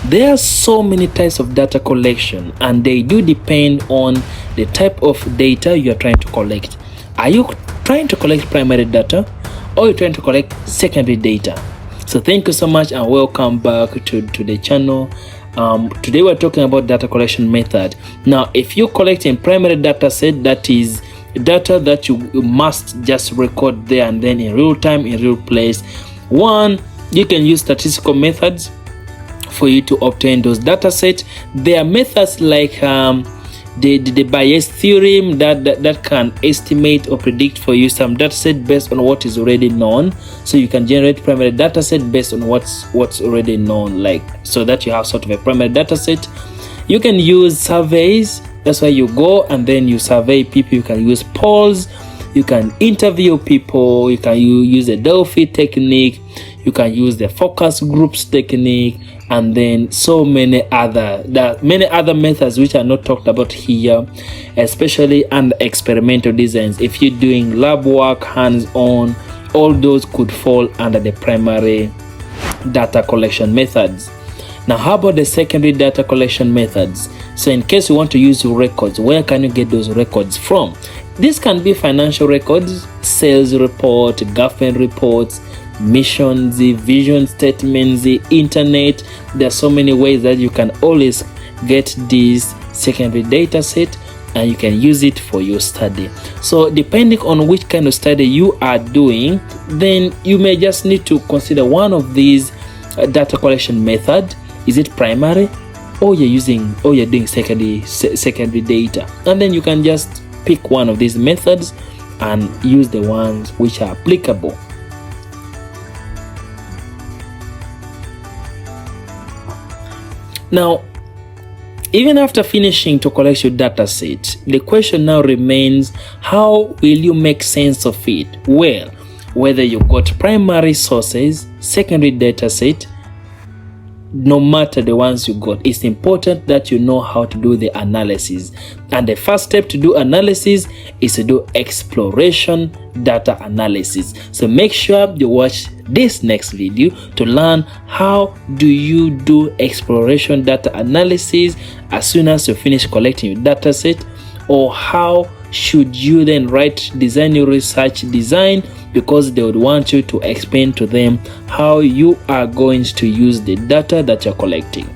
There are so many types of data collection, and they do depend on the type of data you are trying to collect. Are you trying to collect primary data, or you're trying to collect secondary data? So thank you so much and welcome back to the channel. Today we're talking about data collection method. Now, if you're collecting primary data set, that is data that you must just record there and then in real time, in real place. One, you can use statistical methods for you to obtain those data sets. There are methods like the Bayes theorem that can estimate or predict for you some data set based on what is already known. So you can generate primary data set based on what's already known, like, so that you have sort of a primary data set. You can use surveys. That's why you go and then you survey people. You can use polls, you can interview people, you can use the Delphi technique, you can use the focus groups technique, and then so many other methods which are not talked about here, especially under experimental designs. If you're doing lab work, hands-on, all those could fall under the primary data collection methods. Now, how about the secondary data collection methods? So in case you want to use your records, where can you get those records from? This can be financial records, sales report, government reports, missions, vision statements, the internet. There are so many ways that you can always get this secondary data set and you can use it for your study. So depending on which kind of study you are doing, then you may just need to consider one of these data collection method. Is it primary, or you're doing secondary data? And then you can just pick one of these methods and use the ones which are applicable. Now, even after finishing to collect your data set, the question now remains, how will you make sense of it? Well, whether you got primary sources, secondary data set, no matter the ones you got, it's important that you know how to do the analysis. And the first step to do analysis is to do exploration data analysis. So make sure you watch this next video to learn how do you do exploration data analysis as soon as you finish collecting your data set, or how should you then design your research design, because they would want you to explain to them how you are going to use the data that you're collecting.